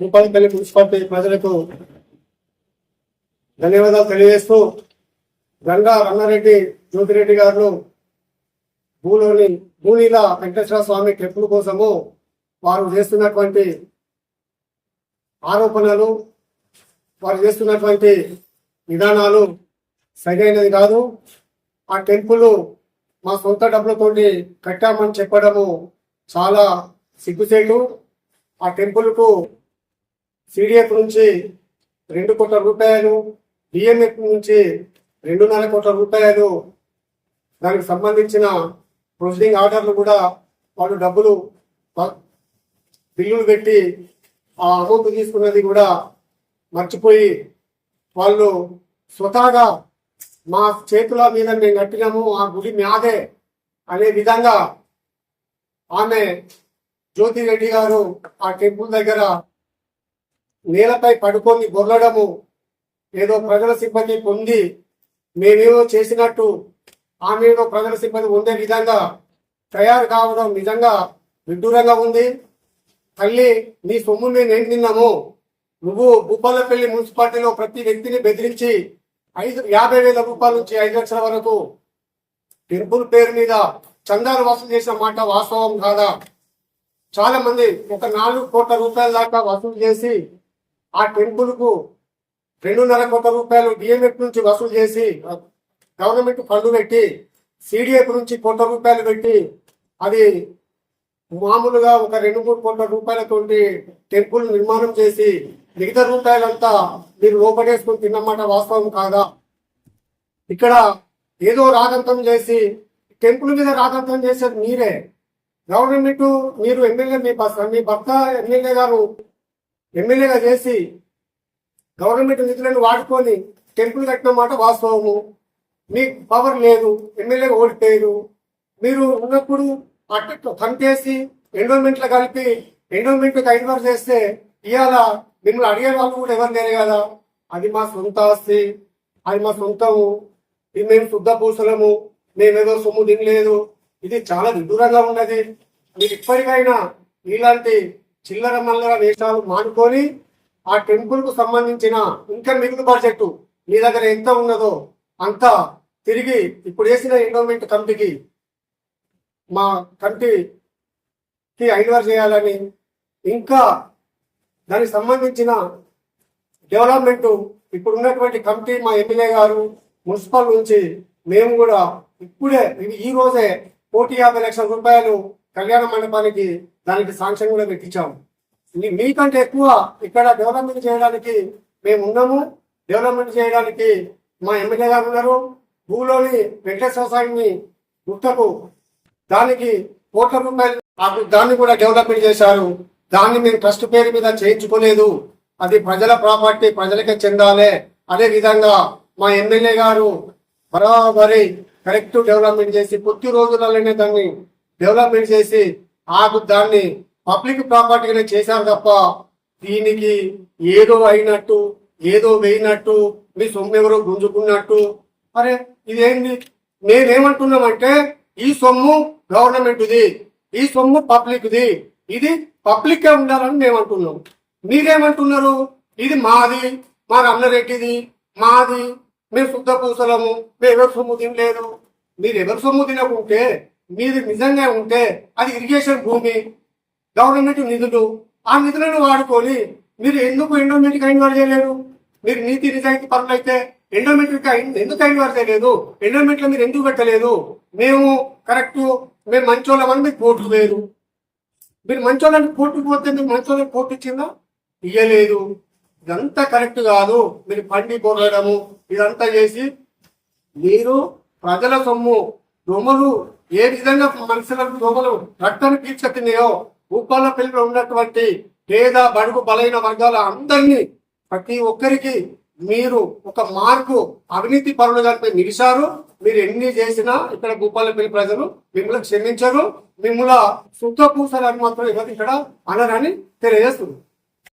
Bhupalpally municipality ప్రజలకు ధన్యవాదాలు తెలియజేస్తూ గంగా రంగారెడ్డి జ్యోతిరెడ్డి గారు భూనీల వెంకటేశ్వర స్వామి టెంపుల్ కోసము వారు చేస్తున్నటువంటి ఆరోపణలు, వారు చేస్తున్నటువంటి విధానాలు సరైనది కాదు. ఆ టెంపుల్ మా సొంత డబ్బులతోటి కట్టామని చెప్పడము చాలా సిగ్గుచేటు. ఆ టెంపుల్కు సిడిఎఫ్ నుంచి 2 కోట్ల రూపాయలు, డిఎంఎఫ్ నుంచి 2.5 కోట్ల రూపాయలు, దానికి సంబంధించిన ప్రొసీడింగ్ ఆర్డర్లు కూడా వాళ్ళు డబ్బులు బిల్లులు పెట్టి ఆ అమౌంట్ తీసుకున్నది కూడా మర్చిపోయి వాళ్ళు స్వతహాగా మా చేతుల మీద మేము కట్టినాము, ఆ గుడి మాదే అనే విధంగా ఆమె జ్యోతిరెడ్డి గారు ఆ టెంపుల్ దగ్గర నేలపై పడుకొని బొర్లడము, ఏదో ప్రజల సింపతి పొంది మేమేమో చేసినట్టు ఆమె ఏదో ప్రజల సింపతి పొందే విధంగా తయారు కావడం నిజంగా విడ్డూరంగా ఉంది. తల్లి, నీ సొమ్ము మేము ఏం తిన్నాము? నువ్వు భూపాలపల్లి మున్సిపాలిటీలో ప్రతి వ్యక్తిని బెదిరించి 50,000 రూపాయల నుంచి 5 లక్షల వరకు టెంపుల్ పేరు మీద చందాలు వసూలు చేసిన మాట వాస్తవం కాదా? చాలా మంది ఒక 4 కోట్ల రూపాయల దాకా వసూలు చేసి ఆ టెంపుల్ కు 2.5 కోట్ల రూపాయలు డిఎంఎఫ్ నుంచి వసూలు చేసి గవర్నమెంట్ ఫండ్ పెట్టి సిడిఎఫ్ నుంచి 1 కోట్ల రూపాయలు పెట్టి అది మామూలుగా ఒక 2-3 కోట్ల రూపాయలతోటి టెంపుల్ నిర్మాణం చేసి మిగతా రూపాయలంతా మీరు లోపడేసుకుని తిన్నమాట వాస్తవం కాదా? ఇక్కడ ఏదో రాగంతం చేసి టెంపుల్ మీద రాగంతం చేసేది మీరే. గవర్నమెంట్ మీరు ఎమ్మెల్యే, మీ భర్త ఎమ్మెల్యే గారు ఎమ్మెల్యేగా చేసి గవర్నమెంట్ నిధులను వాడుకొని టెంపుల్ కట్టిన మాట వాస్తవము. మీకు పవర్ లేదు, ఎమ్మెల్యేగా ఓడిపోయారు. మీరు ఉన్నప్పుడు అట్ట కంటేసి ఎండోమెంట్లో కలిపి ఎండోమెంట్కి ఐన్వర్ చేస్తే ఇవాళ మిమ్మల్ని అడిగే వాళ్ళు కూడా ఎవరు లేరు కదా. అది మా సొంత ఆస్తి, అది మా సొంతము, ఇది మేము శుద్ధ పూసలము, మేమేదో సొమ్ము తినలేదు. ఇది చాలా విదూరంగా ఉన్నది. మీరు ఇప్పటికైనా ఇలాంటి చిల్లర మల్లర వేషాలు మానుకొని ఆ టెంపుల్ కు సంబంధించిన ఇంకా మిగులు బడ్జెట్ మీ దగ్గర ఎంత ఉన్నదో అంత తిరిగి ఇప్పుడు వేసిన ఎండోమెంట్ కమిటీకి, మా కమిటీకి ఐన్వర్ చేయాలని, ఇంకా దానికి సంబంధించిన డెవలప్మెంట్ ఇప్పుడు ఉన్నటువంటి కమిటీ మా ఎమ్మెల్యే గారు మున్సిపల్ నుంచి మేము కూడా ఇప్పుడే ఈ రోజే 1,50 లక్షల రూపాయలు కళ్యాణ మండపానికి దానికి శాంక్షన్ కూడా పెట్టించాము. మీకంటే ఎక్కువ ఇక్కడ డెవలప్మెంట్ చేయడానికి మేము ఉన్నాము. డెవలప్మెంట్ చేయడానికి మా ఎమ్మెల్యే గారు ఉన్నారు. భూలోని వెంకటేశ్వర స్వామిని గుట్టకు దానికి 1 కోట్ల రూపాయలు దాన్ని కూడా డెవలప్మెంట్ చేశారు. దాన్ని మేము ట్రస్ట్ పేరు మీద చేయించుకోలేదు. అది ప్రజల ప్రాపర్టీ, ప్రజలకే చెందాలి. అదే విధంగా మా ఎమ్మెల్యే గారు బరాబరి కరెక్ట్ డెవలప్మెంట్ చేసి కొద్ది రోజులలోనే దాన్ని డెవలప్మెంట్ చేసి దాన్ని పబ్లిక్ ప్రాపర్టీగానే చేశారు తప్ప దీనికి ఏదో అయినట్టు, ఏదో వేయినట్టు, మీ సొమ్ము ఎవరో గుంజుకున్నట్టు. అరే ఇదేంటి? మేమేమంటున్నామంటే ఈ సొమ్ము గవర్నమెంట్ది, ఈ సొమ్ము పబ్లిక్ది, ఇది పబ్లిక్ ఉండాలని మేము అంటున్నాం. మీరేమంటున్నారు? ఇది మాది, మా రమణారెడ్డిది, మాది, మేము శుద్ధ పూసలము, మేము ఎవరు సొమ్ము తినలేదు. మీరు ఎవరు సొమ్ము తినకుంటే, మీరు నిజంగా ఉంటే అది ఇరిగేషన్ భూమి, గవర్నమెంట్ నిధులు, ఆ నిధులను వాడుకొని మీరు ఎందుకు ఎండోమెంట్కి ఐన్వర్ చేయలేరు? మీరు నీతి నిజాయితీ పనులు అయితే ఎండోమెంట్కి ఎందుకు ఐన్వర్ చేయలేదు? ఎండోమెంట్లో మీరు ఎందుకు పెట్టలేదు? మేము కరెక్ట్, మేము మంచోళ్ళమని మీకు కోర్టు వేరు. మీరు మంచోళ్ళని కోర్టుకు పోతే మీరు మంచోళ్ళని కోర్టు ఇచ్చిందా? ఇయ్యలేదు. ఇదంతా కరెక్ట్ కాదు. మీరు పండి పోరాడము ఇదంతా చేసి మీరు ప్రజల సొమ్ము దొమ్మలు ఏ విధంగా మనుషులకు దొమ్మలు రక్తాన్ని పీల్చుకున్నాయో భూపాలపల్లిలో ఉన్నటువంటి పేద బడుగు బలైన వర్గాల అందరినీ ప్రతి ఒక్కరికి మీరు ఒక మార్కు అవినీతి పరులుగా నిలిచారు. మీరు ఎన్ని చేసినా ఇక్కడ భూపాలపల్లి ప్రజలు మిమ్మల్ని క్షమించరు. మిమ్మల్ని శుద్ధ పూసలని మాత్రం ఎవరు ఇక్కడ అనరని తెలియజేస్తున్నారు.